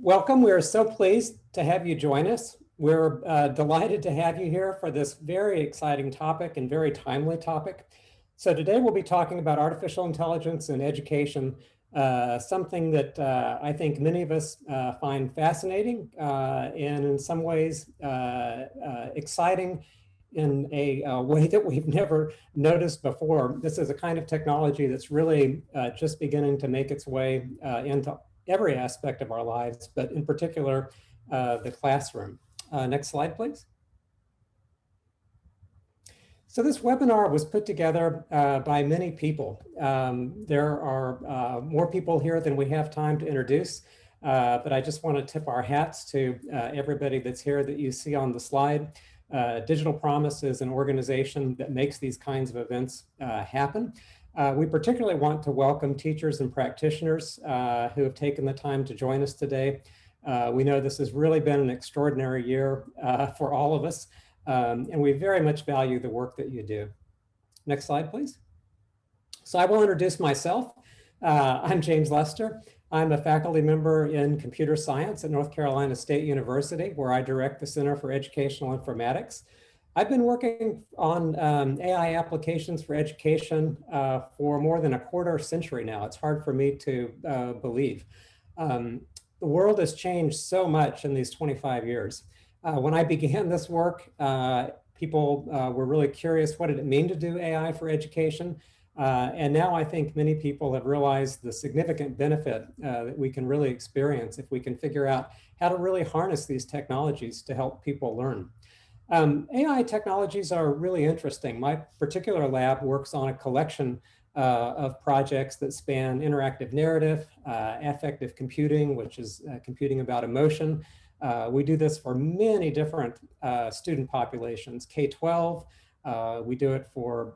Welcome. We're so pleased to have you join us. We're delighted to have you here for this very exciting topic and very timely topic. So today we'll be talking about artificial intelligence in education, something that I think many of us find fascinating and in some ways exciting in a way that we've never noticed before. This is a kind of technology that's really just beginning to make its way into every aspect of our lives, but in particular, the classroom. Next slide, please. So this webinar was put together by many people. There are more people here than we have time to introduce, but I just want to tip our hats to everybody that's here that you see on the slide. Digital Promise is an organization that makes these kinds of events happen. We particularly want to welcome teachers and practitioners who have taken the time to join us today. We know this has really been an extraordinary year for all of us, and we very much value the work that you do. Next slide, please. So I will introduce myself. I'm James Lester. I'm a faculty member in computer science at North Carolina State University, where I direct the Center for Educational Informatics. I've been working on AI applications for education for more than a quarter century now. It's hard for me to believe. The world has changed so much in these 25 years. When I began this work, people were really curious, what did it mean to do AI for education? And now I think many people have realized the significant benefit that we can really experience if we can figure out how to really harness these technologies to help people learn. AI technologies are really interesting. My particular lab works on a collection of projects that span interactive narrative, affective computing, which is computing about emotion. We do this for many different student populations, K-12, we do it for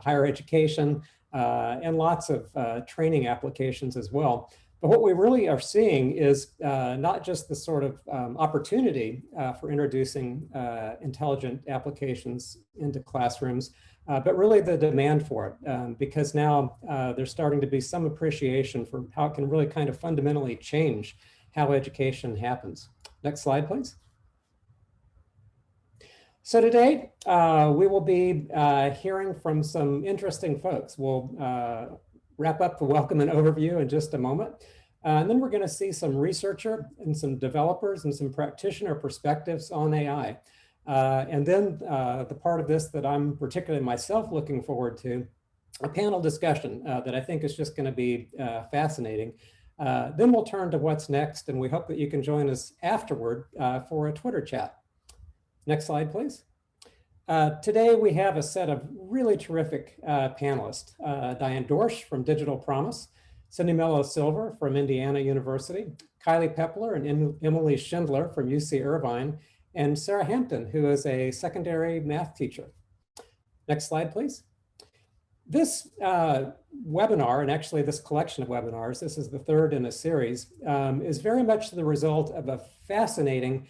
higher education and lots of training applications as well. But what we really are seeing is not just the sort of opportunity for introducing intelligent applications into classrooms, but really the demand for it, because now there's starting to be some appreciation for how it can really kind of fundamentally change how education happens. Next slide, please. So today, we will be hearing from some interesting folks. We'll wrap up the welcome and overview in just a moment. And then we're going to see some researcher and some developers and some practitioner perspectives on AI. And then the part of this that I'm particularly myself looking forward to, a panel discussion that I think is just going to be fascinating. Then we'll turn to what's next, and we hope that you can join us afterward for a Twitter chat. Next slide, please. Today we have a set of really terrific panelists. Diane Dorsch from Digital Promise, Cindy Mello-Silver from Indiana University, Kylie Pepler and Emily Schindler from UC Irvine, and Sarah Hampton, who is a secondary math teacher. Next slide, please. This webinar, and actually this collection of webinars, this is the third in a series, is very much the result of a fascinating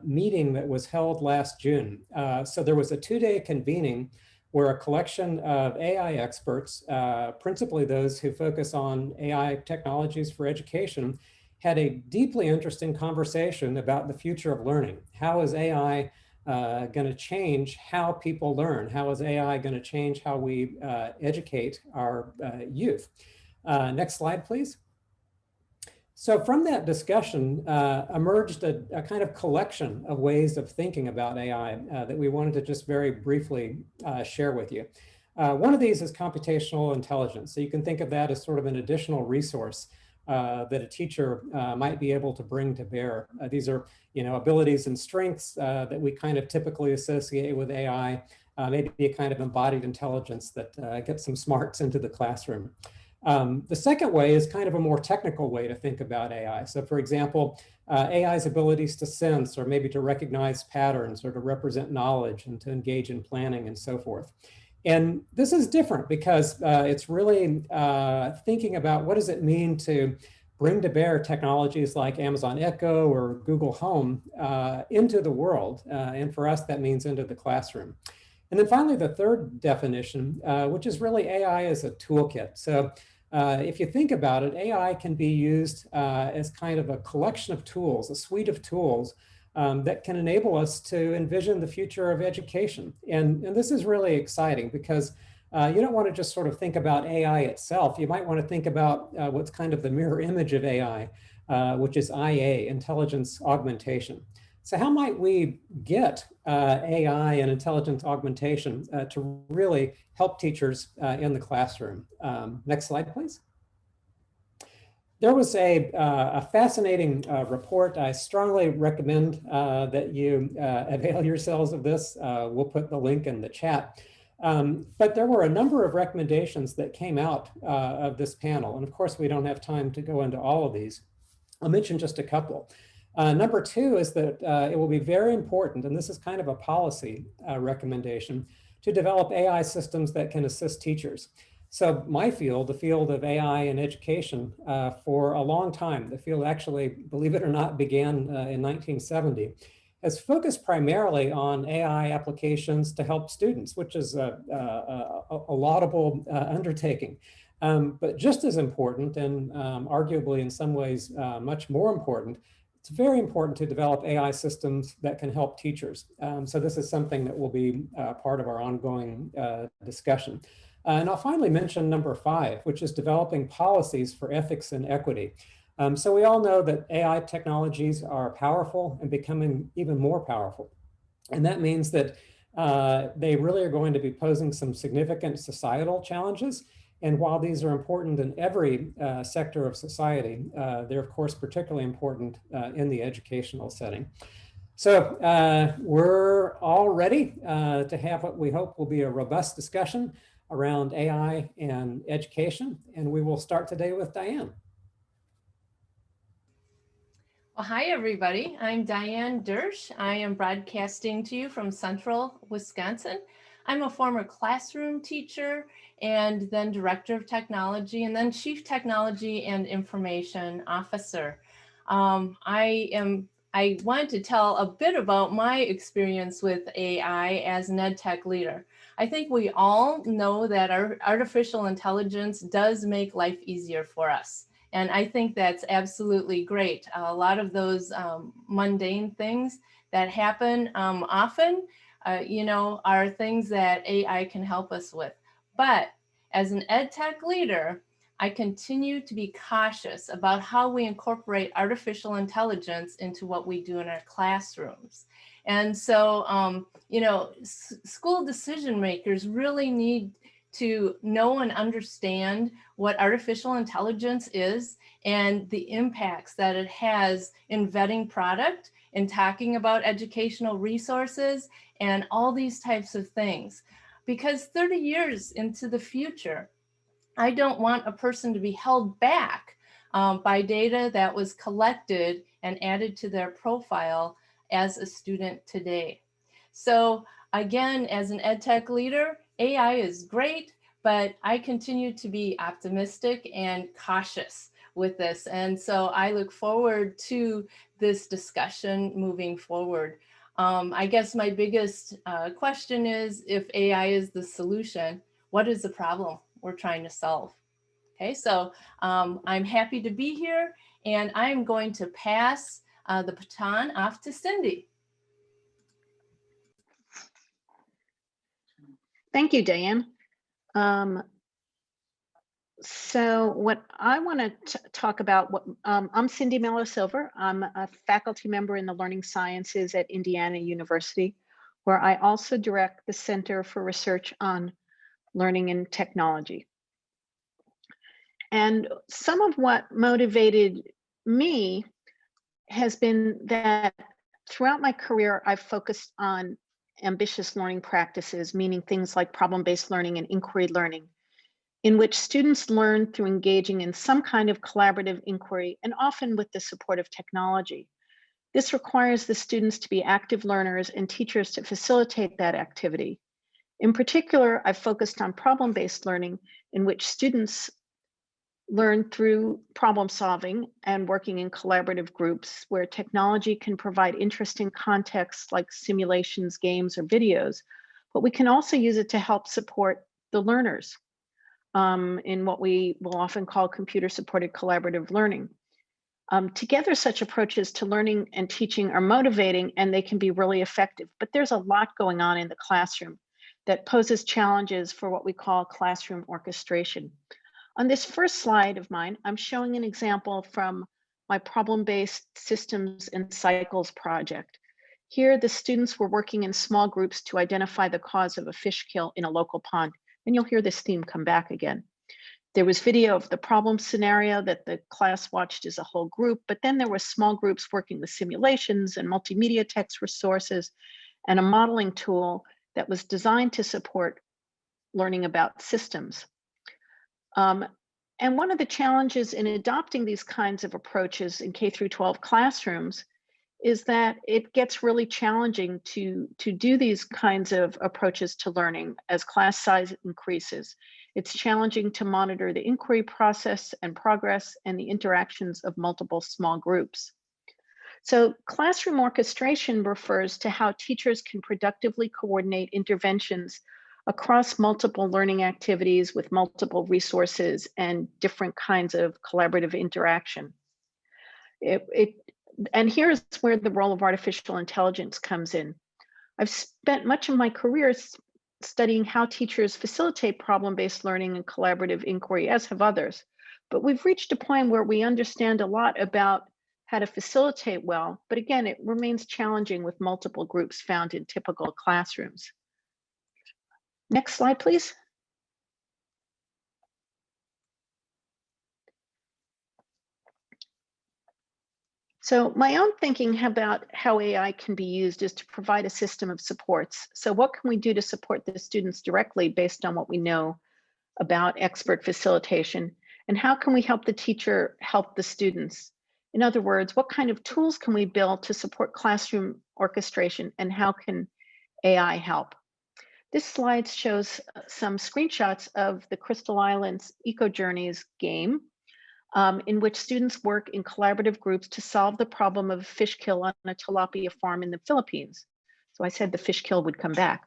meeting that was held last June. So there was a two-day convening where a collection of AI experts, principally those who focus on AI technologies for education, had a deeply interesting conversation about the future of learning. How is AI going to change how people learn? How is AI going to change how we educate our youth? Next slide, please. So from that discussion emerged a kind of collection of ways of thinking about AI that we wanted to just very briefly share with you. One of these is computational intelligence. So you can think of that as sort of an additional resource that a teacher might be able to bring to bear. These are, abilities and strengths that we kind of typically associate with AI, maybe a kind of embodied intelligence that gets some smarts into the classroom. The second way is kind of a more technical way to think about AI. So for example, AI's abilities to sense or maybe to recognize patterns or to represent knowledge and to engage in planning and so forth. And this is different because it's really thinking about what does it mean to bring to bear technologies like Amazon Echo or Google Home into the world. And for us, that means into the classroom. And then finally, the third definition, which is really AI as a toolkit. So If you think about it, AI can be used as kind of a collection of tools, a suite of tools that can enable us to envision the future of education. And this is really exciting because you don't want to just sort of think about AI itself. You might want to think about what's kind of the mirror image of AI, which is IA, intelligence augmentation. So how might we get AI and intelligence augmentation to really help teachers in the classroom? Next slide, please. There was a fascinating report. I strongly recommend that you avail yourselves of this. We'll put the link in the chat. But there were a number of recommendations that came out of this panel. And of course, we don't have time to go into all of these. I'll mention just a couple. Number two is that it will be very important, and this is kind of a policy recommendation, to develop AI systems that can assist teachers. So my field, the field of AI in education, for a long time, the field actually, believe it or not, began in 1970, has focused primarily on AI applications to help students, which is a laudable undertaking. But just as important, and arguably in some ways much more important, it's very important to develop AI systems that can help teachers. So this is something that will be part of our ongoing discussion. And I'll finally mention number 5, which is developing policies for ethics and equity. So we all know that AI technologies are powerful and becoming even more powerful. And that means that they really are going to be posing some significant societal challenges. And while these are important in every sector of society, they're of course particularly important in the educational setting. So we're all ready to have what we hope will be a robust discussion around AI and education. And we will start today with Diane. Well, hi, everybody. I'm Diane Dersch. I am broadcasting to you from Central Wisconsin. I'm a former classroom teacher and then director of technology and then chief technology and information officer. I wanted to tell a bit about my experience with AI as an ed tech leader. I think we all know that our artificial intelligence does make life easier for us. And I think that's absolutely great. A lot of those mundane things that happen often, are things that AI can help us with. But as an ed tech leader, I continue to be cautious about how we incorporate artificial intelligence into what we do in our classrooms. And so, school decision makers really need to know and understand what artificial intelligence is and the impacts that it has in vetting product, in talking about educational resources, and all these types of things. Because 30 years into the future, I don't want a person to be held back by data that was collected and added to their profile as a student today. So again, as an ed tech leader, AI is great, but I continue to be optimistic and cautious with this. And so I look forward to this discussion moving forward. I guess my biggest question is, if AI is the solution, what is the problem we're trying to solve? Okay, so I'm happy to be here, and I'm going to pass the baton off to Cindy. Thank you, Diane. So what I want to talk about, I'm Cindy Mello Silver. I'm a faculty member in the Learning Sciences at Indiana University, where I also direct the Center for Research on Learning and Technology. And some of what motivated me has been that throughout my career, I've focused on ambitious learning practices, meaning things like problem-based learning and inquiry learning, in which students learn through engaging in some kind of collaborative inquiry and often with the support of technology. This requires the students to be active learners and teachers to facilitate that activity. In particular, I've focused on problem-based learning, in which students learn through problem solving and working in collaborative groups, where technology can provide interesting contexts like simulations, games, or videos, but we can also use it to help support the learners. in what we will often call computer-supported collaborative learning. Together, such approaches to learning and teaching are motivating and they can be really effective, but there's a lot going on in the classroom that poses challenges for what we call classroom orchestration. On this first slide of mine, I'm showing an example from my problem-based systems and cycles project. Here, the students were working in small groups to identify the cause of a fish kill in a local pond, and you'll hear this theme come back again. There was video of the problem scenario that the class watched as a whole group, but then there were small groups working with simulations and multimedia text resources and a modeling tool that was designed to support learning about systems. And one of the challenges in adopting these kinds of approaches in K through 12 classrooms is that it gets really challenging to do these kinds of approaches to learning as class size increases. It's challenging to monitor the inquiry process and progress and the interactions of multiple small groups. So classroom orchestration refers to how teachers can productively coordinate interventions across multiple learning activities with multiple resources and different kinds of collaborative interaction. And here's where the role of artificial intelligence comes in. I've spent much of my career studying how teachers facilitate problem-based learning and collaborative inquiry, as have others. But we've reached a point where we understand a lot about how to facilitate well, but again, it remains challenging with multiple groups found in typical classrooms. Next slide, please. So my own thinking about how AI can be used is to provide a system of supports. So what can we do to support the students directly based on what we know about expert facilitation? And how can we help the teacher help the students? In other words, what kind of tools can we build to support classroom orchestration, and how can AI help? This slide shows some screenshots of the Crystal Islands Eco Journeys game, in which students work in collaborative groups to solve the problem of fish kill on a tilapia farm in the Philippines. So I said the fish kill would come back.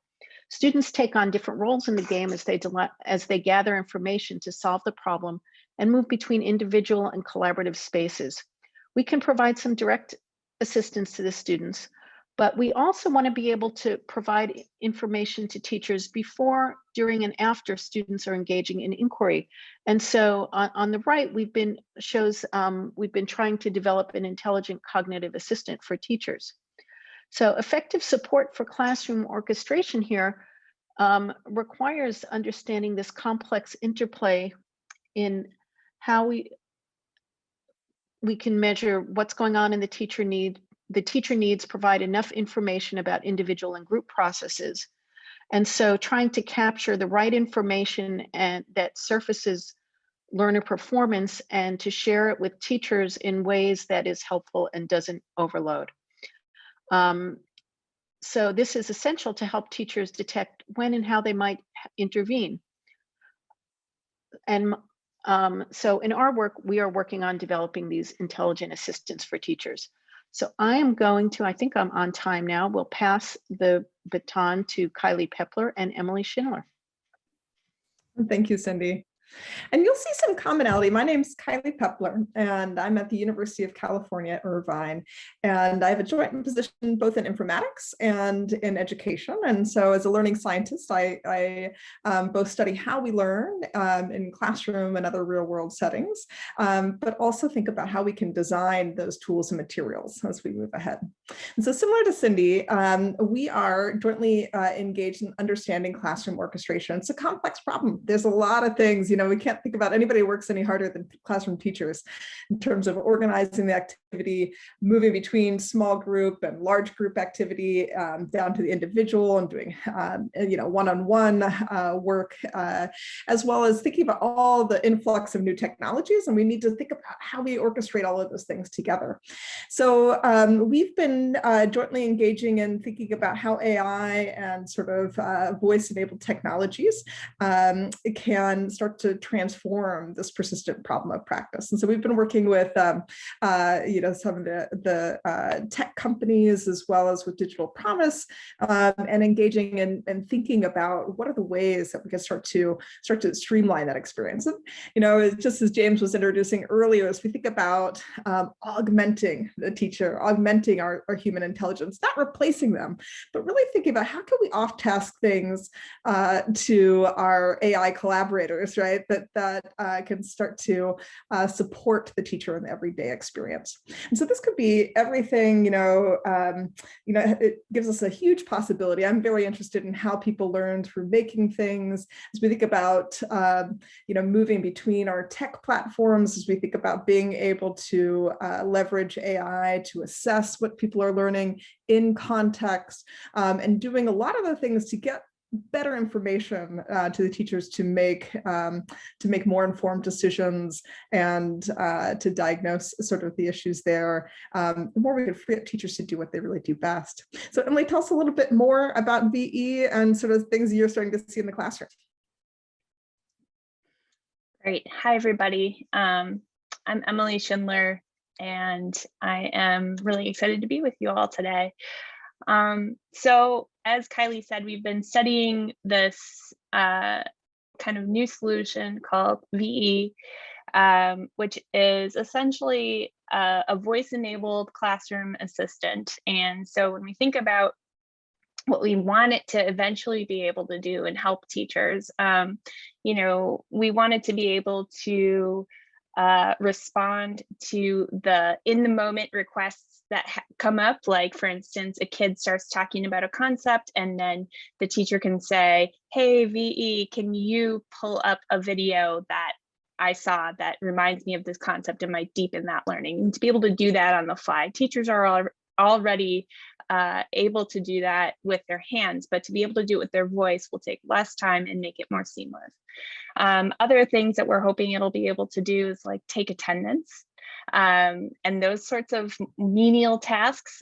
Students take on different roles in the game as they gather information to solve the problem and move between individual and collaborative spaces. We can provide some direct assistance to the students, but we also want to be able to provide information to teachers before, during, and after students are engaging in inquiry. And so on the right, we've been trying to develop an intelligent cognitive assistant for teachers. So effective support for classroom orchestration here requires understanding this complex interplay in how we can measure what's going on in the teacher need. The teacher needs provide enough information about individual and group processes. And so trying to capture the right information and that surfaces learner performance and to share it with teachers in ways that is helpful and doesn't overload. So this is essential to help teachers detect when and how they might intervene. And so in our work, we are working on developing these intelligent assistants for teachers. So I am going to, I think I'm on time now, we'll pass the baton to Kylie Pepler and Emily Schindler. Thank you, Cindy. And you'll see some commonality. My name's Kylie Pepler, and I'm at the University of California at Irvine. And I have a joint position both in informatics and in education. And so as a learning scientist, I both study how we learn in classroom and other real world settings, but also think about how we can design those tools and materials as we move ahead. And so similar to Cindy, we are jointly engaged in understanding classroom orchestration. It's a complex problem. There's a lot of things, we can't think about anybody who works any harder than classroom teachers in terms of organizing the activity, moving between small group and large group activity down to the individual and doing, one-on-one work, as well as thinking about all the influx of new technologies. And we need to think about how we orchestrate all of those things together. So we've been jointly engaging in thinking about how AI and sort of voice-enabled technologies can start to transform this persistent problem of practice. And so we've been working with, some of the tech companies, as well as with Digital Promise, and engaging and thinking about what are the ways that we can start to streamline that experience. And, just as James was introducing earlier, as we think about augmenting the teacher, augmenting our human intelligence, not replacing them, but really thinking about how can we off-task things to our AI collaborators, right? That can start to support the teacher in the everyday experience. And so this could be everything, it gives us a huge possibility. I'm very interested in how people learn through making things, as we think about, moving between our tech platforms, as we think about being able to leverage AI to assess what people are learning in context, and doing a lot of the things to get better information to the teachers to make more informed decisions and to diagnose sort of the issues there. The more we can free up teachers to do what they really do best. So Emily, tell us a little bit more about VE and sort of things you're starting to see in the classroom. Great. Hi, everybody. I'm Emily Schindler, and I am really excited to be with you all today. So as Kylie said, we've been studying this kind of new solution called VE, which is essentially a voice-enabled classroom assistant. And so when we think about what we want it to eventually be able to do and help teachers, we want it to be able to respond to the in-the-moment requests that come up. Like, for instance, a kid starts talking about a concept and then the teacher can say, hey, VE, can you pull up a video that I saw that reminds me of this concept and might deepen that learning? And to be able to do that on the fly. Teachers are already able to do that with their hands, but to be able to do it with their voice will take less time and make it more seamless. Other things that we're hoping it'll be able to do is like take attendance, and those sorts of menial tasks,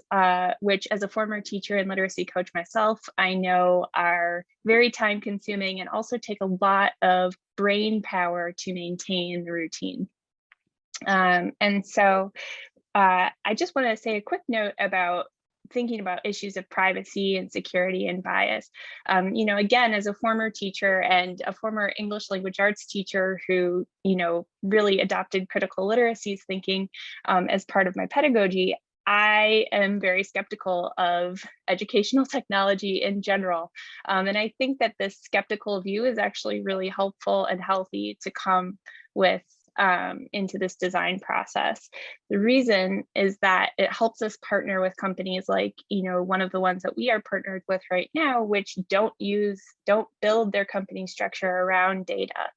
which as a former teacher and literacy coach myself, I know are very time consuming and also take a lot of brain power to maintain the routine. And so I just want to say a quick note about thinking about issues of privacy and security and bias. Again, as a former teacher and a former English language arts teacher who, really adopted critical literacies thinking as part of my pedagogy, I am very skeptical of educational technology in general. And I think that this skeptical view is actually really helpful and healthy to come with into this design process. The reason is that it helps us partner with companies like, one of the ones that we are partnered with right now, which don't build their company structure around data,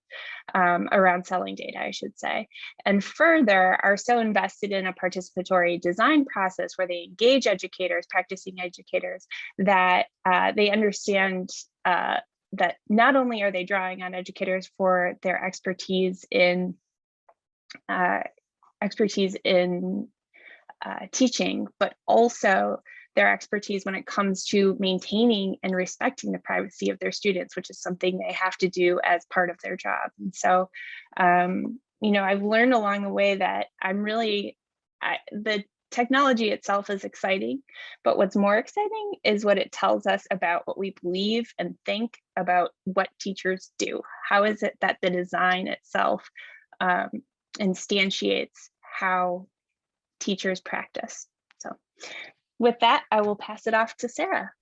around selling data, I should say. And further, are so invested in a participatory design process where they engage educators, practicing educators, that they understand that not only are they drawing on educators for their expertise in teaching, but also their expertise when it comes to maintaining and respecting the privacy of their students, which is something they have to do as part of their job. And so, I've learned along the way that the technology itself is exciting, but what's more exciting is what it tells us about what we believe and think about what teachers do. How is it that the design itself instantiates how teachers practice? So with that, I will pass it off to Sarah.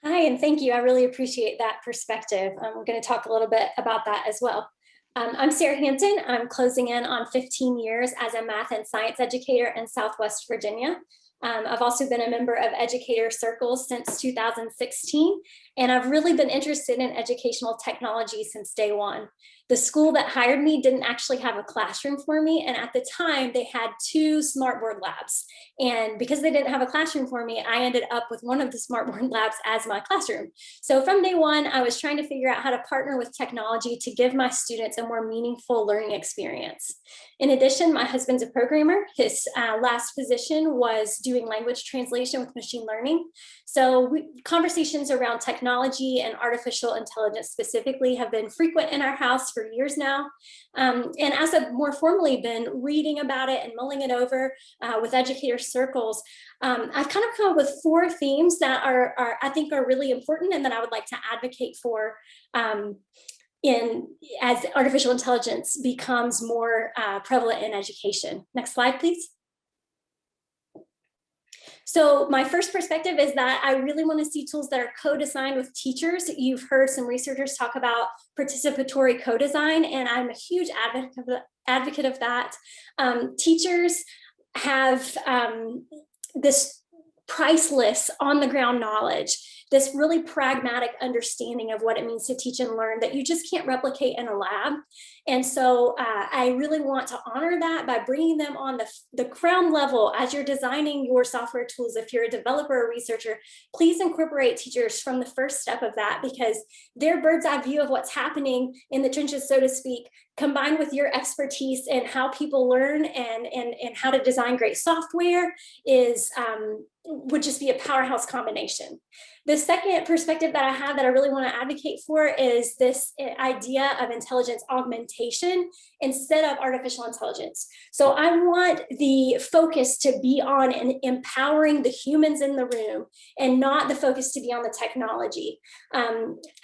Hi, and thank you. I really appreciate that perspective. We're going to talk a little bit about that as well. I'm Sarah Hampton. I'm closing in on 15 years as a math and science educator in Southwest Virginia. I've also been a member of Educator Circles since 2016, and I've really been interested in educational technology since day one. The school that hired me didn't actually have a classroom for me, and at the time they had 2 smartboard labs. And because they didn't have a classroom for me, I ended up with one of the smartboard labs as my classroom. So from day one, I was trying to figure out how to partner with technology to give my students a more meaningful learning experience. In addition, my husband's a programmer. His last position was doing language translation with machine learning. So conversations around technology and artificial intelligence specifically have been frequent in our house for years now. And as I've more formally been reading about it and mulling it over with educator circles, I've kind of come up with 4 themes that are I think are really important and that I would like to advocate for as artificial intelligence becomes more prevalent in education. Next slide, please. So my first perspective is that I really want to see tools that are co-designed with teachers. You've heard some researchers talk about participatory co-design, and I'm a huge advocate of that. Teachers have this priceless on-the-ground knowledge, this really pragmatic understanding of what it means to teach and learn that you just can't replicate in a lab. And so I really want to honor that by bringing them on the ground level as you're designing your software tools. If you're a developer or researcher, please incorporate teachers from the first step of that, because their bird's eye view of what's happening in the trenches, so to speak, combined with your expertise in how people learn and how to design great software would just be a powerhouse combination. The second perspective that I have that I really want to advocate for is this idea of intelligence augmentation instead of artificial intelligence. So I want the focus to be on empowering the humans in the room and not the focus to be on the technology.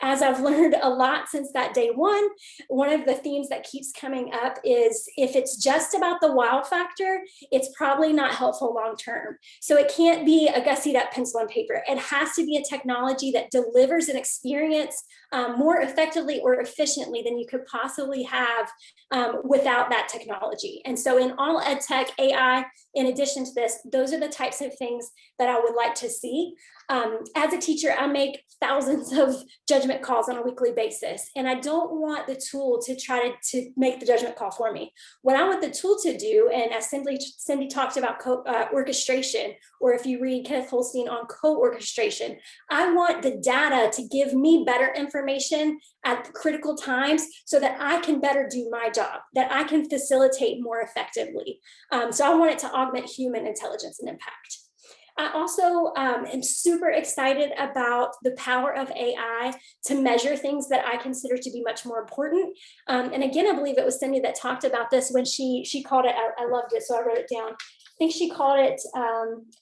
As I've learned a lot since that day one of the themes that keeps coming up is if it's just about the wow factor, it's probably not helpful long-term. So it can't be a gussied up pencil and paper. It has to be a technology that delivers an experience more effectively or efficiently than you could possibly have without that technology. And so in all ed tech, AI, in addition to this, those are the types of things that I would like to see. As a teacher, I make thousands of judgment calls on a weekly basis, and I don't want the tool to try to make the judgment call for me. What I want the tool to do, and as Cindy talked about orchestration, or if you read Kenneth Holstein on co-orchestration, I want the data to give me better information at critical times so that I can better do my job, that I can facilitate more effectively. So I want it to augment human intelligence and impact. I also am super excited about the power of AI to measure things that I consider to be much more important. And again, I believe it was Cindy that talked about this when she called it, I loved it, so I wrote it down. I think she called it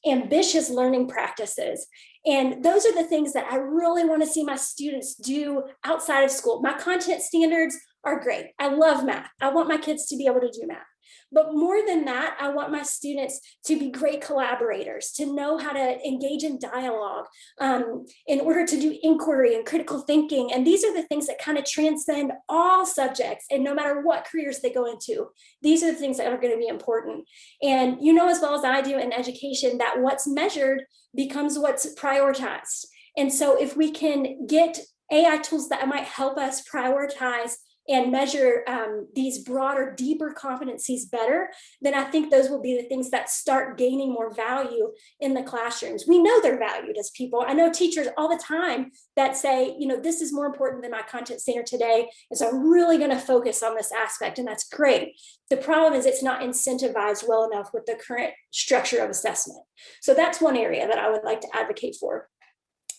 ambitious learning practices. And those are the things that I really want to see my students do outside of school. My content standards are great. I love math. I want my kids to be able to do math. But more than that, I want my students to be great collaborators, to know how to engage in dialogue in order to do inquiry and critical thinking. And these are the things that kind of transcend all subjects. And no matter what careers they go into, these are the things that are going to be important. And you know as well as I do in education that what's measured becomes what's prioritized. And so if we can get AI tools that might help us prioritize and measure these broader, deeper competencies better, then I think those will be the things that start gaining more value in the classrooms. We know they're valued as people. I know teachers all the time that say, you know, this is more important than my content standard today, and so I'm really gonna focus on this aspect, and that's great. The problem is it's not incentivized well enough with the current structure of assessment. So that's one area that I would like to advocate for.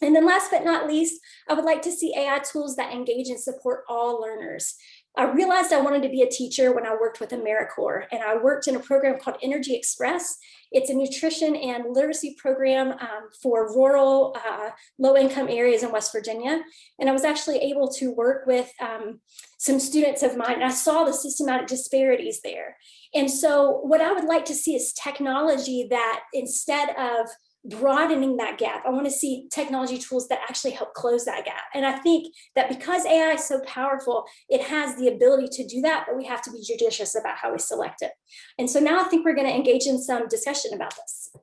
And then last but not least, I would like to see AI tools that engage and support all learners. I realized I wanted to be a teacher when I worked with AmeriCorps, and I worked in a program called Energy Express. It's a nutrition and literacy program for rural, low-income areas in West Virginia. And I was actually able to work with some students of mine, and I saw the systematic disparities there. And so what I would like to see is technology that, instead of broadening that gap, I want to see technology tools that actually help close that gap. And I think that because AI is so powerful, it has the ability to do that, but we have to be judicious about how we select it. And so now I think we're going to engage in some discussion about this.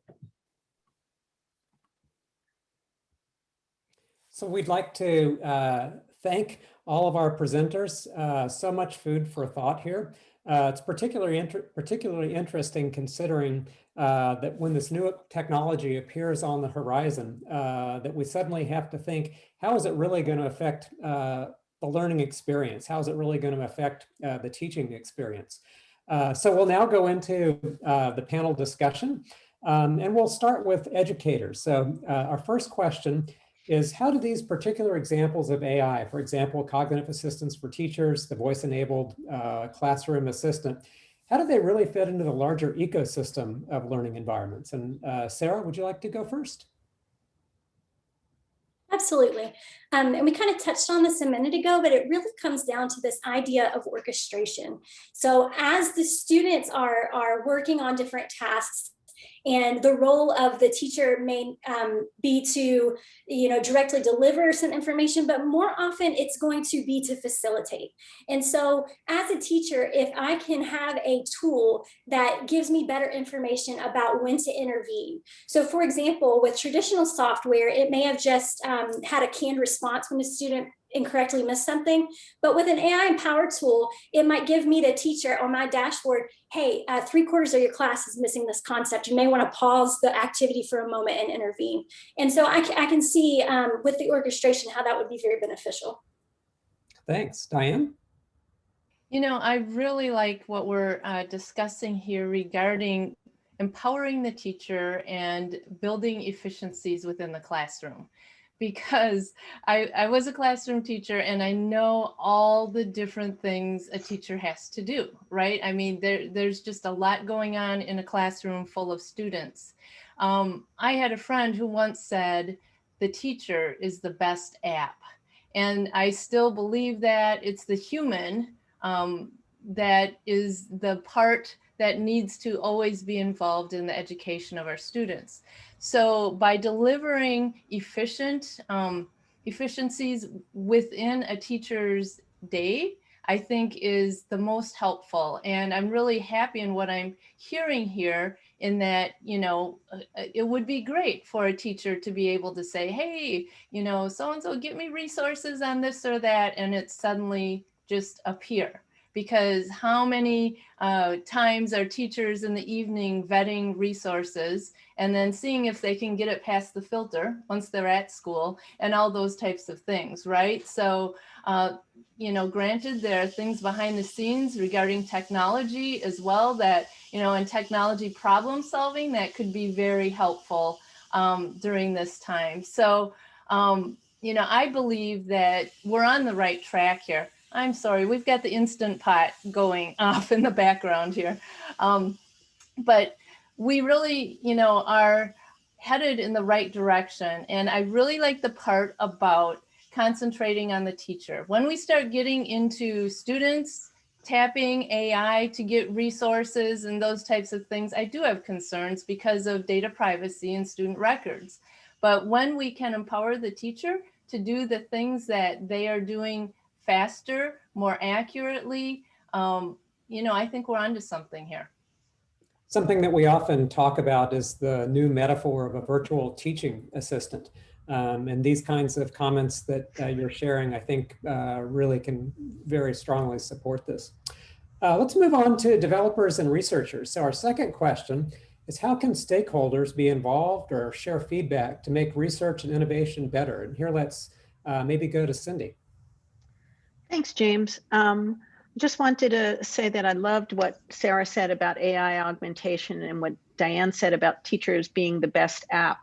So we'd like to thank all of our presenters. So much food for thought here. It's particularly interesting considering that when this new technology appears on the horizon, that we suddenly have to think, how is it really going to affect the learning experience? How is it really going to affect the teaching experience? So we'll now go into the panel discussion, and we'll start with educators. So our first question, is how do these particular examples of AI, for example, cognitive assistance for teachers, the voice-enabled classroom assistant, how do they really fit into the larger ecosystem of learning environments? And Sarah, would you like to go first? Absolutely. And we kind of touched on this a minute ago, but it really comes down to this idea of orchestration. So as the students are working on different tasks, and the role of the teacher may be to, directly deliver some information, but more often it's going to be to facilitate. And so as a teacher, if I can have a tool that gives me better information about when to intervene. So for example, with traditional software, it may have just had a canned response when a student incorrectly missed something. But with an AI empowered tool, it might give me, the teacher, on my dashboard, hey, 3/4 of your class is missing this concept. You may want to pause the activity for a moment and intervene. And so I can see with the orchestration how that would be very beneficial. Thanks. Diane? I really like what we're discussing here regarding empowering the teacher and building efficiencies within the classroom. Because I was a classroom teacher and I know all the different things a teacher has to do, right? I mean, there's just a lot going on in a classroom full of students. I had a friend who once said, the teacher is the best app. And I still believe that it's the human that is the part that needs to always be involved in the education of our students. So by delivering efficiencies within a teacher's day, I think is the most helpful. And I'm really happy in what I'm hearing here in that, it would be great for a teacher to be able to say, hey, so-and-so, get me resources on this or that, and it suddenly just appear. Because how many times are teachers in the evening vetting resources and then seeing if they can get it past the filter once they're at school and all those types of things, right? So, granted, there are things behind the scenes regarding technology as well that, and technology problem solving that could be very helpful during this time. So, I believe that we're on the right track here. I'm sorry, we've got the Instant Pot going off in the background here. But we really, are headed in the right direction. And I really like the part about concentrating on the teacher. When we start getting into students tapping AI to get resources and those types of things, I do have concerns because of data privacy and student records. But when we can empower the teacher to do the things that they are doing faster, more accurately, I think we're onto something here. Something that we often talk about is the new metaphor of a virtual teaching assistant. And these kinds of comments that you're sharing, I think really can very strongly support this. Let's move on to developers and researchers. So our second question is, how can stakeholders be involved or share feedback to make research and innovation better? And here let's maybe go to Cindy. Thanks, James. Just wanted to say that I loved what Sarah said about AI augmentation and what Diane said about teachers being the best app.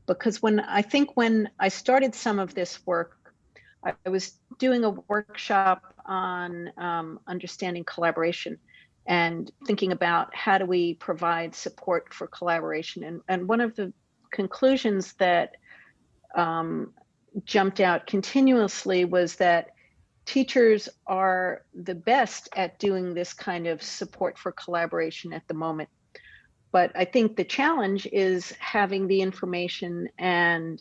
Because when I started some of this work, I was doing a workshop on understanding collaboration and thinking about how do we provide support for collaboration. And one of the conclusions that jumped out continuously was that teachers are the best at doing this kind of support for collaboration at the moment. But I think the challenge is having the information and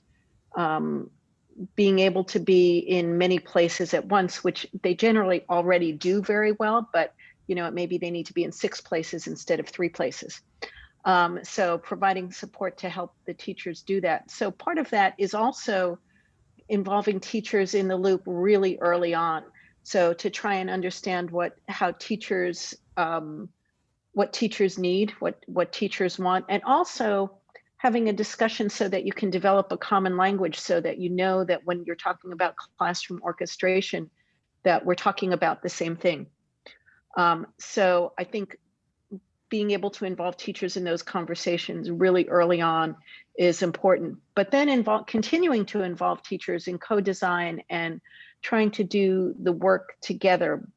being able to be in many places at once, which they generally already do very well, but maybe they need to be in 6 places instead of 3 places. So providing support to help the teachers do that. So part of that is also involving teachers in the loop really early on. So to try and understand what teachers need, what teachers want, and also having a discussion so that you can develop a common language so that that when you're talking about classroom orchestration, that we're talking about the same thing. So I think being able to involve teachers in those conversations really early on is important. But then continuing to involve teachers in co-design and trying to do the work together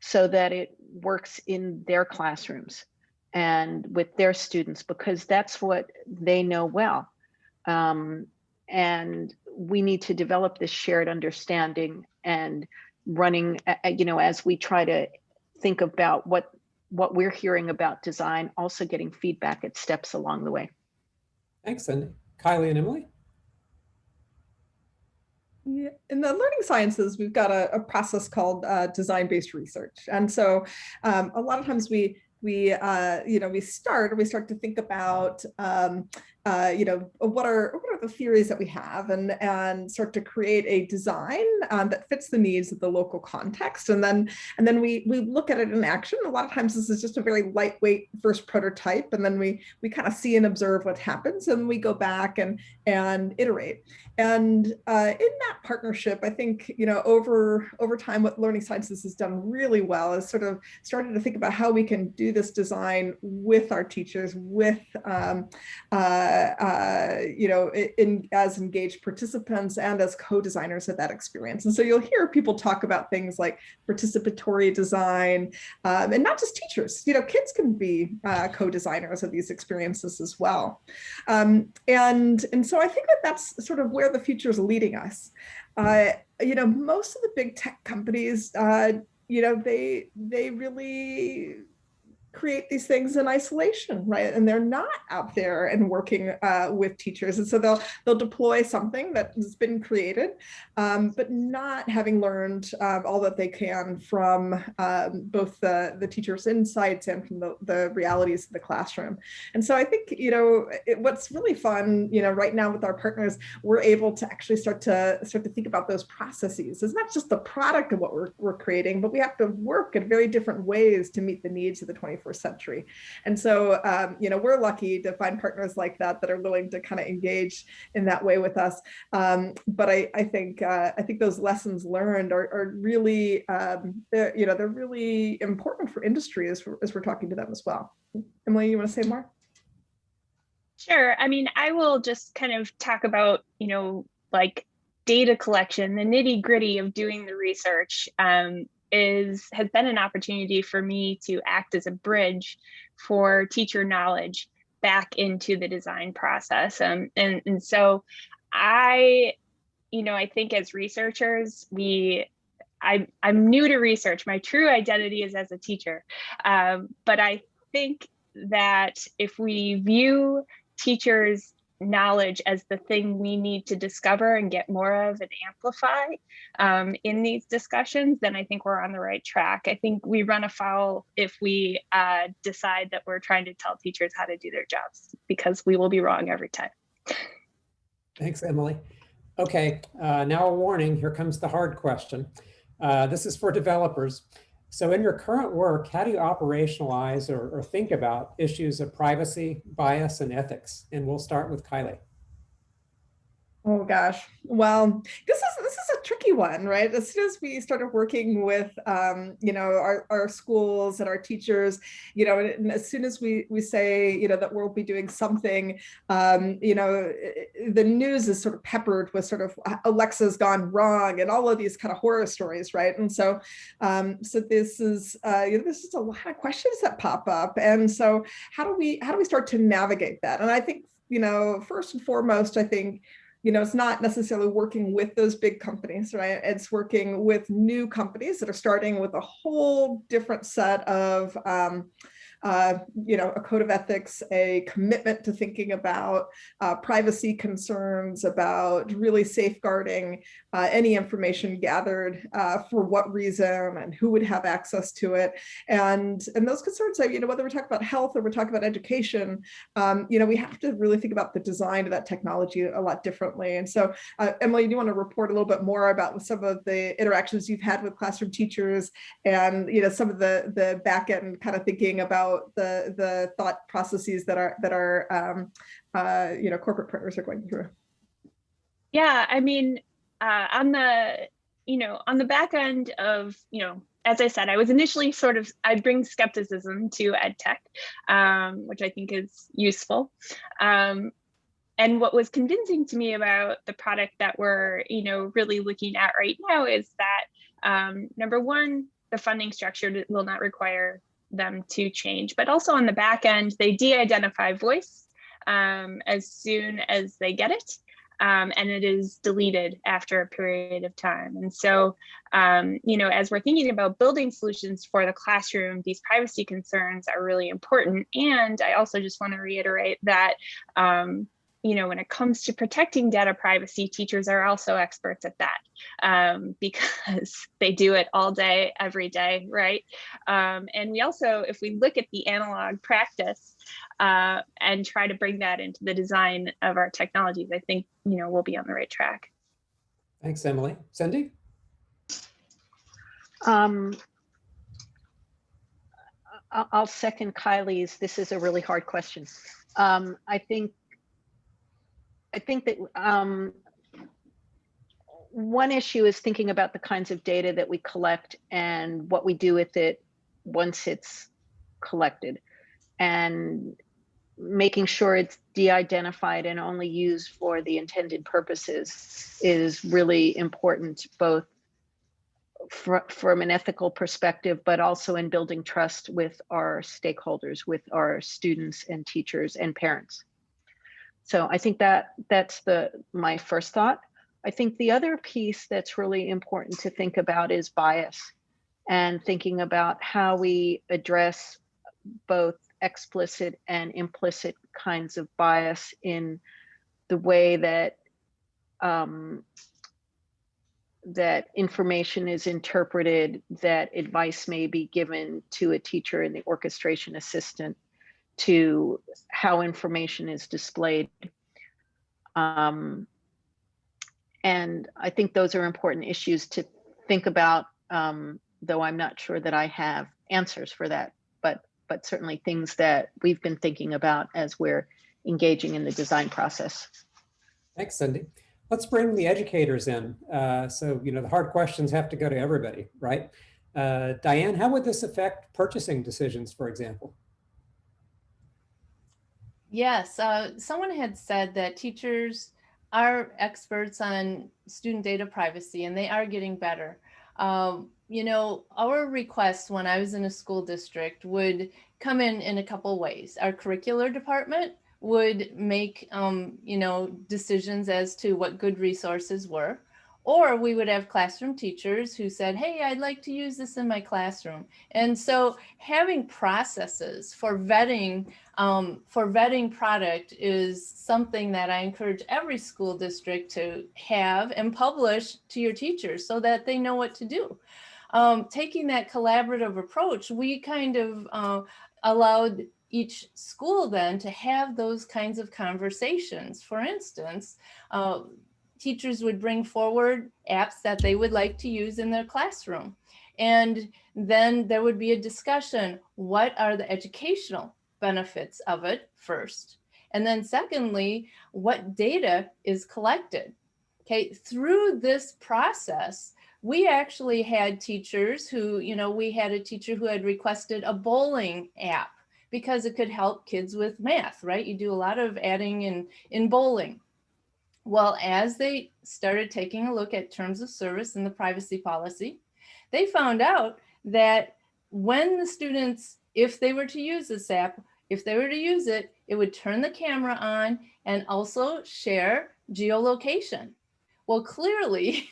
so that it works in their classrooms and with their students, because that's what they know well. And we need to develop this shared understanding and running, as we try to think about what we're hearing about design, also getting feedback at steps along the way. Thanks, Cindy. Kylie and Emily? Yeah. In the learning sciences, we've got a process called design-based research. And so a lot of times we start to think about what are the theories that we have, and start to create a design that fits the needs of the local context, and then we look at it in action. A lot of times this is just a very lightweight first prototype, and then we kind of see and observe what happens, and we go back and iterate. And in that partnership, I think over time, what learning sciences has done really well is sort of started to think about how we can do this design with our teachers, with as engaged participants and as co-designers of that experience. And so you'll hear people talk about things like participatory design, and not just teachers. Kids can be co-designers of these experiences as well. And so I think that's sort of where the future is leading us. Most of the big tech companies, they really create these things in isolation, right? And they're not out there and working with teachers. And so they'll deploy something that has been created, but not having learned all that they can from both the teachers' insights and from the realities of the classroom. And so I think, what's really fun, right now with our partners, we're able to actually start to think about those processes. It's not just the product of what we're creating, but we have to work in very different ways to meet the needs of the 21st century. And so, we're lucky to find partners like that are willing to kind of engage in that way with us. But I think those lessons learned are really, they're really important for industry as we're talking to them as well. Emily, you want to say more? Sure. I mean, I will just kind of talk about, like data collection, the nitty gritty of doing the research. Has been an opportunity for me to act as a bridge for teacher knowledge back into the design process. And so I think as researchers, I'm new to research. My true identity is as a teacher. But I think that if we view teachers' knowledge as the thing we need to discover and get more of and amplify in these discussions, then I think we're on the right track. I think we run afoul if we decide that we're trying to tell teachers how to do their jobs, because we will be wrong every time. Thanks, Emily. Okay, now a warning, here comes the hard question. This is for developers. So in your current work, how do you operationalize or think about issues of privacy, bias, and ethics? And we'll start with Kylie. Oh gosh, well, this is a tricky one, right? As soon as we started working with, our schools and our teachers, and as soon as we say, that we'll be doing something, the news is sort of peppered with sort of Alexa's gone wrong and all of these kind of horror stories, right? And so, this is a lot of questions that pop up, and so how do we start to navigate that? And I think, first and foremost, I think, it's not necessarily working with those big companies, right? It's working with new companies that are starting with a whole different set of, a code of ethics, a commitment to thinking about privacy concerns, about really safeguarding any information gathered for what reason and who would have access to it. And those concerns, whether we're talking about health or we're talking about education, we have to really think about the design of that technology a lot differently. And so, Emily, do you want to report a little bit more about some of the interactions you've had with classroom teachers and, some of the back end kind of thinking about the thought processes that our corporate partners are going through? Yeah, I mean, on the back end of as I said, I was initially I bring skepticism to ed tech, which I think is useful. And what was convincing to me about the product that we're, really looking at right now is that, number one, the funding structure will not require them to change, but also on the back end, they de-identify voice as soon as they get it. And it is deleted after a period of time. And so, as we're thinking about building solutions for the classroom, these privacy concerns are really important. And I also just want to reiterate that, when it comes to protecting data privacy, teachers are also experts at that because they do it all day, every day, right? And we also, if we look at the analog practice and try to bring that into the design of our technologies, I think, we'll be on the right track. Thanks, Emily. Cindy? I'll second Kylie's. This is a really hard question. I think that one issue is thinking about the kinds of data that we collect and what we do with it once it's collected, and making sure it's de-identified and only used for the intended purposes is really important, both from an ethical perspective, but also in building trust with our stakeholders, with our students and teachers and parents. So I think that's my first thought. I think the other piece that's really important to think about is bias, and thinking about how we address both explicit and implicit kinds of bias in the way that that information is interpreted, that advice may be given to a teacher and the orchestration assistant, to how information is displayed. And I think those are important issues to think about, though I'm not sure that I have answers for that, but certainly things that we've been thinking about as we're engaging in the design process. Thanks, Cindy. Let's bring the educators in. So, the hard questions have to go to everybody, right? Diane, how would this affect purchasing decisions, for example? Yes, someone had said that teachers are experts on student data privacy, and they are getting better. Our requests when I was in a school district would come in a couple ways. Our curricular department would make, decisions as to what good resources were, or we would have classroom teachers who said, hey, I'd like to use this in my classroom. And so having processes for vetting product is something that I encourage every school district to have and publish to your teachers so that they know what to do. Taking that collaborative approach, we kind of allowed each school then to have those kinds of conversations. For instance, teachers would bring forward apps that they would like to use in their classroom. And then there would be a discussion. What are the educational benefits of it first? And then secondly, what data is collected? Okay, through this process, we actually had teachers who, we had a teacher who had requested a bowling app because it could help kids with math, right? You do a lot of adding in bowling. Well, as they started taking a look at terms of service and the privacy policy, they found out that when the students, if they were to use this app, if they were to use it, it would turn the camera on and also share geolocation. Well, clearly,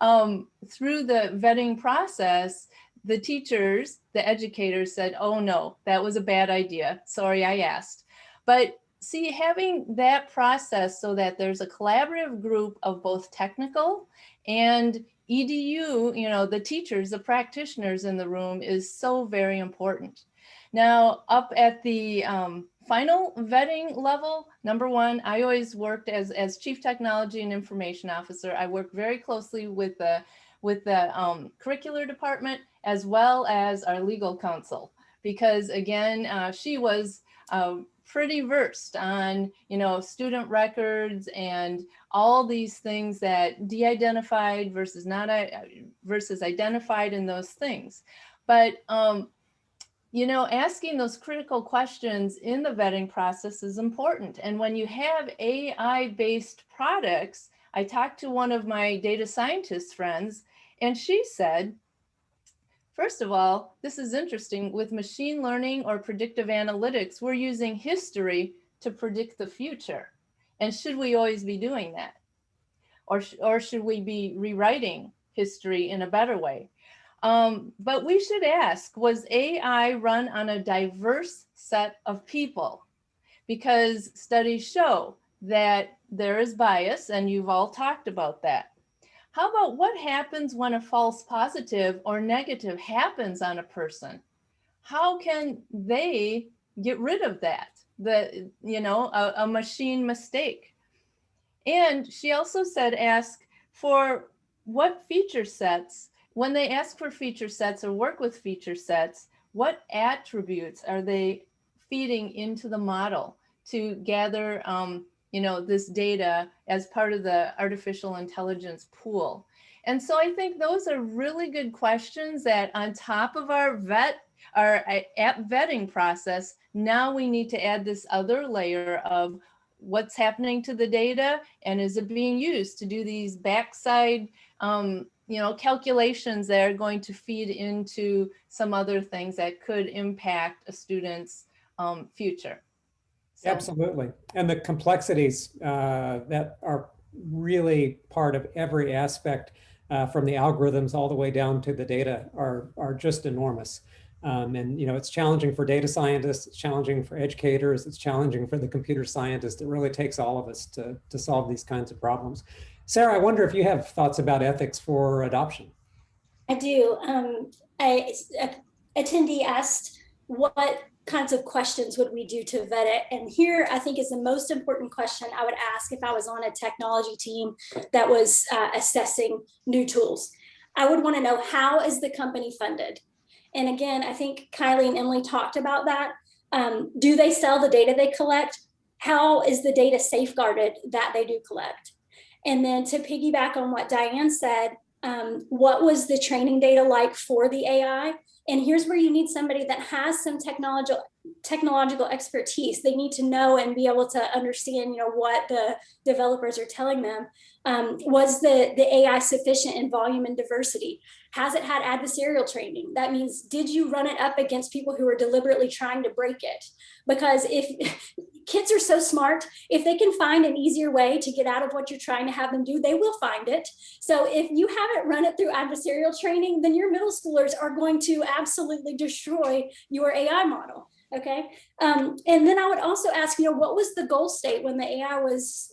through the vetting process, the teachers, the educators said, oh no, that was a bad idea. Sorry, I asked. But see, having that process so that there's a collaborative group of both technical and EDU, the teachers, the practitioners in the room is so very important. Now, up at the final vetting level, number one, I always worked as Chief Technology and Information Officer. I worked very closely with the curricular department as well as our legal counsel, because again, she was pretty versed on, student records and all these things that de-identified versus not versus identified in those things. But asking those critical questions in the vetting process is important. And when you have AI-based products, I talked to one of my data scientist friends, and she said, first of all, this is interesting. With machine learning or predictive analytics, we're using history to predict the future. And should we always be doing that? Or should we be rewriting history in a better way? But we should ask, was AI run on a diverse set of people? Because studies show that there is bias, and you've all talked about that. How about what happens when a false positive or negative happens on a person? How can they get rid of that? A machine mistake. And she also said, ask for what feature sets, when they ask for feature sets or work with feature sets, what attributes are they feeding into the model to gather this data as part of the artificial intelligence pool? And so I think those are really good questions that on top of our app vetting process, now we need to add this other layer of what's happening to the data, and is it being used to do these backside calculations that are going to feed into some other things that could impact a student's future. So. Absolutely. And the complexities that are really part of every aspect from the algorithms all the way down to the data are just enormous. And it's challenging for data scientists, it's challenging for educators, it's challenging for the computer scientists. It really takes all of us to solve these kinds of problems. Sarah, I wonder if you have thoughts about ethics for adoption. I do. An attendee asked what kinds of questions would we do to vet it? And here I think is the most important question I would ask if I was on a technology team that was assessing new tools. I would want to know, how is the company funded? And again, I think Kylie and Emily talked about that. Do they sell the data they collect? How is the data safeguarded that they do collect? And then to piggyback on what Diane said, what was the training data like for the AI? And here's where you need somebody that has some technological expertise. They need to know and be able to understand, what the developers are telling them. Was the AI sufficient in volume and diversity? Has it had adversarial training? That means, did you run it up against people who are deliberately trying to break it? Because if kids are so smart, if they can find an easier way to get out of what you're trying to have them do, they will find it. So if you haven't run it through adversarial training, then your middle schoolers are going to absolutely destroy your AI model. Okay. And then I would also ask, what was the goal state when the AI was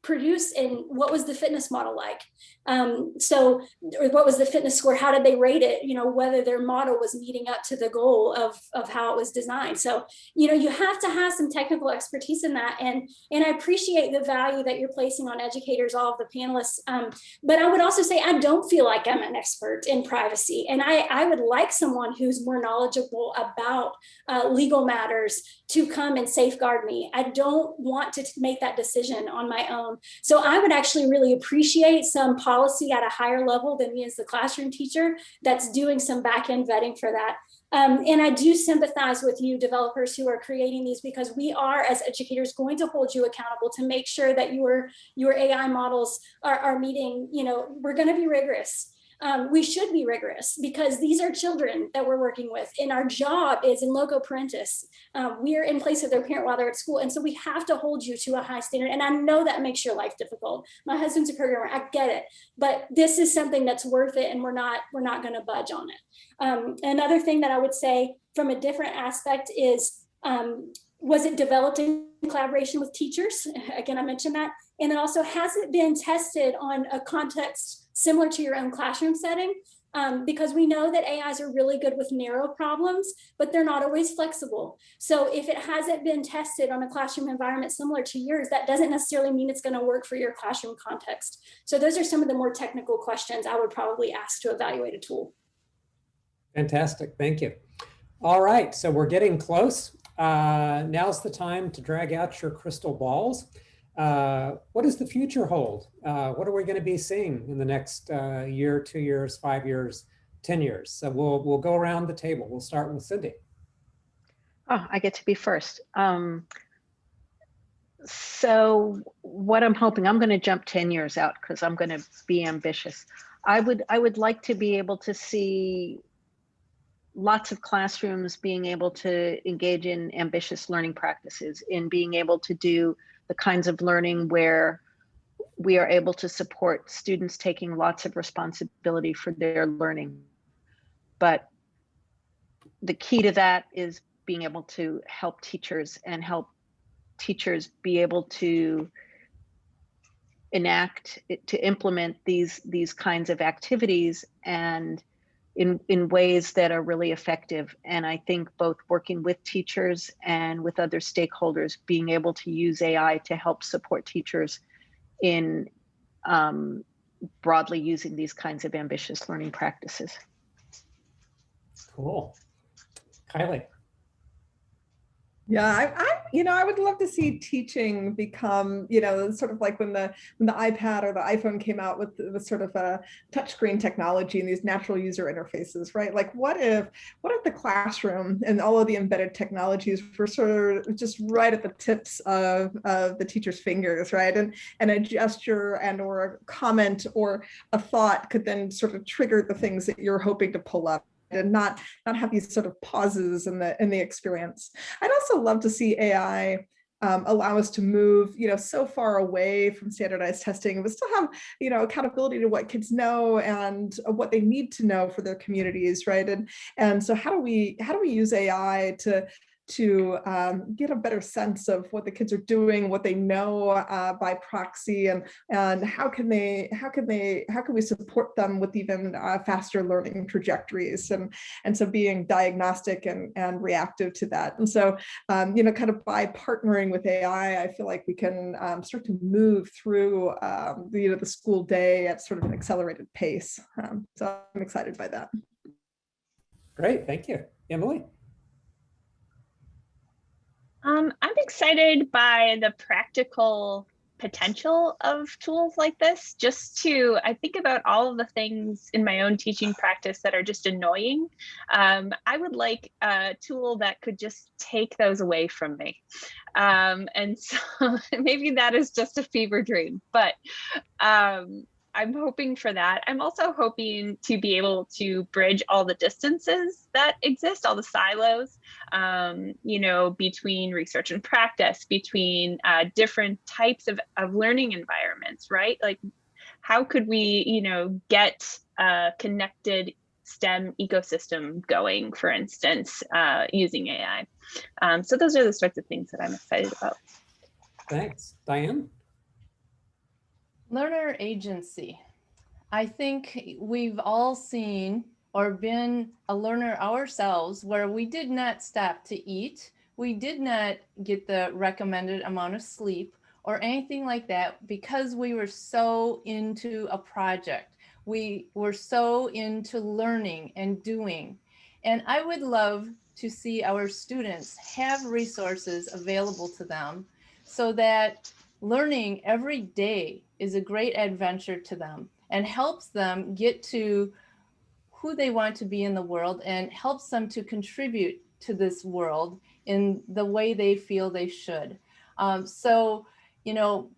produced, and what was the fitness model like? Or what was the fitness score? How did they rate it? Whether their model was meeting up to the goal of how it was designed. So, you have to have some technical expertise in that. And I appreciate the value that you're placing on educators, all of the panelists. But I would also say, I don't feel like I'm an expert in privacy. And I would like someone who's more knowledgeable about legal matters to come and safeguard me. I don't want to make that decision on my own. So I would actually really appreciate some policy at a higher level than me as the classroom teacher that's doing some back-end vetting for that. And I do sympathize with you developers who are creating these, because we are, as educators, going to hold you accountable to make sure that your AI models are meeting, we're going to be rigorous. We should be rigorous, because these are children that we're working with, and our job is in loco parentis. We are in place of their parent while they're at school, and so we have to hold you to a high standard. And I know that makes your life difficult. My husband's a programmer, I get it, but this is something that's worth it, and we're not going to budge on it. Another thing that I would say from a different aspect is, was it developed in collaboration with teachers? Again, I mentioned that. And then also, has it been tested on a context similar to your own classroom setting? Because we know that AIs are really good with narrow problems, but they're not always flexible. So if it hasn't been tested on a classroom environment similar to yours, that doesn't necessarily mean it's going to work for your classroom context. So those are some of the more technical questions I would probably ask to evaluate a tool. Fantastic, thank you. All right, so we're getting close. now's the time to drag out your crystal balls. What does the future hold? What are we going to be seeing in the next year, 2 years, 5 years, 10 years? So we'll go around the table. We'll start with Cindy. Oh, I get to be first. So what I'm hoping, I'm going to jump 10 years out because I'm going to be ambitious. I would like to be able to see lots of classrooms being able to engage in ambitious learning practices, in being able to do the kinds of learning where we are able to support students taking lots of responsibility for their learning. But the key to that is being able to help teachers and help teachers be able to implement these kinds of activities and in ways that are really effective. And I think both working with teachers and with other stakeholders, being able to use AI to help support teachers in broadly using these kinds of ambitious learning practices. Cool. Kylie. Yeah, I would love to see teaching become, sort of like when the iPad or the iPhone came out with sort of a touchscreen technology and these natural user interfaces, right? Like, what if the classroom and all of the embedded technologies were sort of just right at the tips of the teacher's fingers, right? And a gesture and or a comment or a thought could then sort of trigger the things that you're hoping to pull up, and not have these sort of pauses in the experience. I'd also love to see AI allow us to move, so far away from standardized testing, but still have, accountability to what kids know and what they need to know for their communities, right? And so how do we use AI to get a better sense of what the kids are doing, what they know by proxy, and how can we support them with even faster learning trajectories, and so being diagnostic and reactive to that. And so kind of by partnering with AI, I feel like we can start to move through the school day at sort of an accelerated pace. So I'm excited by that. Great, thank you. Emily? I'm excited by the practical potential of tools like this. I think about all of the things in my own teaching practice that are just annoying. I would like a tool that could just take those away from me. And so maybe that is just a fever dream, but I'm hoping for that. I'm also hoping to be able to bridge all the distances that exist, all the silos, between research and practice, between different types of learning environments, right? Like, how could we, get a connected STEM ecosystem going, for instance, using AI? So those are the sorts of things that I'm excited about. Thanks. Diane? Learner agency. I think we've all seen or been a learner ourselves where we did not stop to eat. We did not get the recommended amount of sleep or anything like that because we were so into a project. We were so into learning and doing. And I would love to see our students have resources available to them so that learning every day is a great adventure to them and helps them get to who they want to be in the world and helps them to contribute to this world in the way they feel they should. So,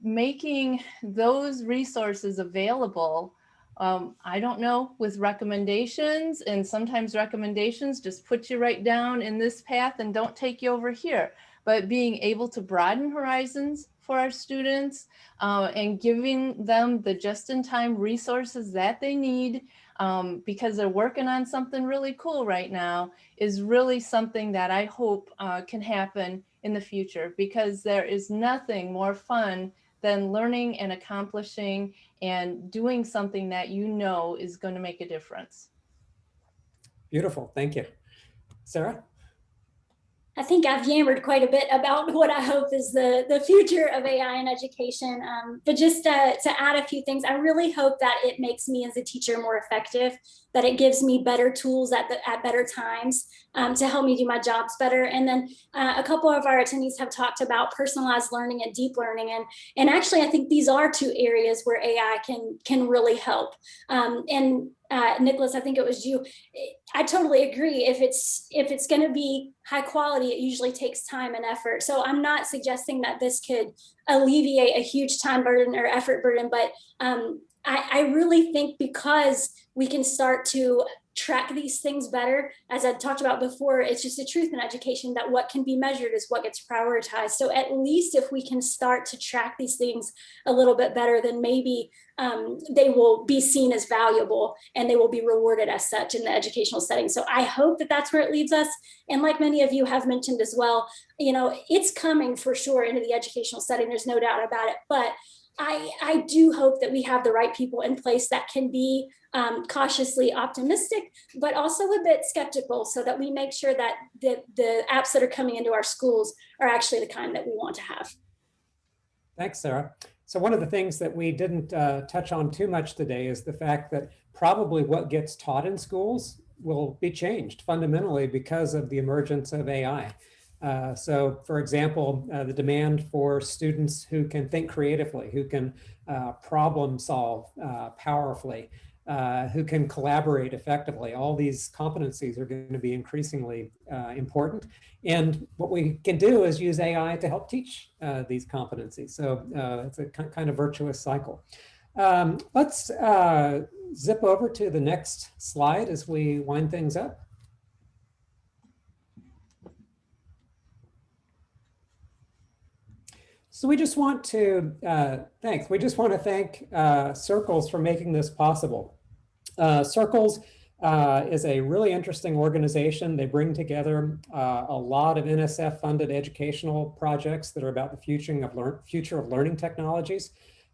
making those resources available, I don't know, with recommendations, and sometimes recommendations just put you right down in this path and don't take you over here. But being able to broaden horizons for our students and giving them the just-in-time resources that they need because they're working on something really cool right now is really something that I hope can happen in the future, because there is nothing more fun than learning and accomplishing and doing something that is going to make a difference. Beautiful, thank you. Sarah? I think I've yammered quite a bit about what I hope is the future of AI in education. But just to add a few things, I really hope that it makes me as a teacher more effective. that it gives me better tools at better times to help me do my jobs better. And then a couple of our attendees have talked about personalized learning and deep learning. And actually, I think these are two areas where AI can really help. Nicholas, I think it was you. I totally agree. If it's going to be high quality, it usually takes time and effort. So I'm not suggesting that this could alleviate a huge time burden or effort burden, but I really think because we can start to track these things better, as I talked about before, it's just a truth in education that what can be measured is what gets prioritized. So at least if we can start to track these things a little bit better, then maybe they will be seen as valuable and they will be rewarded as such in the educational setting. So I hope that that's where it leads us. And like many of you have mentioned as well, you know, it's coming for sure into the educational setting. There's no doubt about it. But I do hope that we have the right people in place that can be cautiously optimistic, but also a bit skeptical, so that we make sure that the apps that are coming into our schools are actually the kind that we want to have. Thanks, Sarah. So one of the things that we didn't touch on too much today is the fact that probably what gets taught in schools will be changed fundamentally because of the emergence of AI. So for example, the demand for students who can think creatively, who can problem solve powerfully, who can collaborate effectively, all these competencies are going to be increasingly important. And what we can do is use AI to help teach these competencies. So it's a kind of virtuous cycle. Let's zip over to the next slide as we wind things up. So we just want to, thanks. We just want to thank Circles for making this possible. Circles is a really interesting organization. They bring together a lot of NSF funded educational projects that are about the future of learning technologies.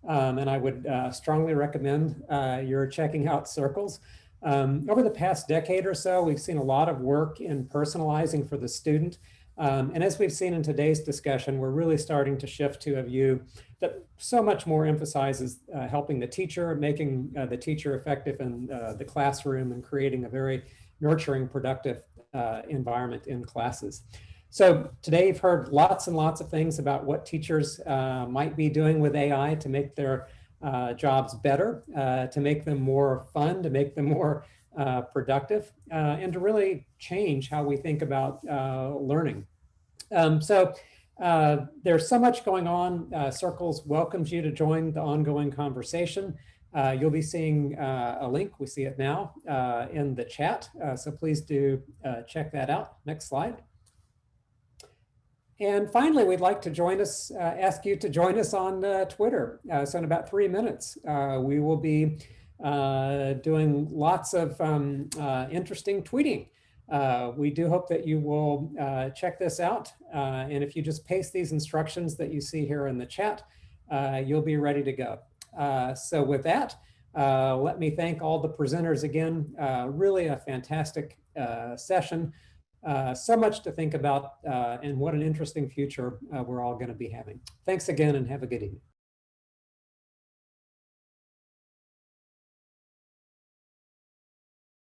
And I would strongly recommend you're checking out Circles. Over the past decade or so, we've seen a lot of work in personalizing for the student. And as we've seen in today's discussion, we're really starting to shift to a view that so much more emphasizes helping the teacher, making the teacher effective in the classroom, and creating a very nurturing, productive environment in classes. So today you've heard lots and lots of things about what teachers might be doing with AI to make their jobs better, to make them more fun, to make them more productive, and to really change how we think about learning. So there's so much going on. Circles welcomes you to join the ongoing conversation. You'll be seeing a link, we see it now, in the chat. So please do check that out. Next slide. And finally, we'd like to join us, ask you to join us on Twitter. So in about 3 minutes, we will be doing lots of interesting tweeting. We do hope that you will check this out. And if you just paste these instructions that you see here in the chat, you'll be ready to go. So with that, let me thank all the presenters again. Really a fantastic session. So much to think about, and what an interesting future we're all going to be having. Thanks again, and have a good evening.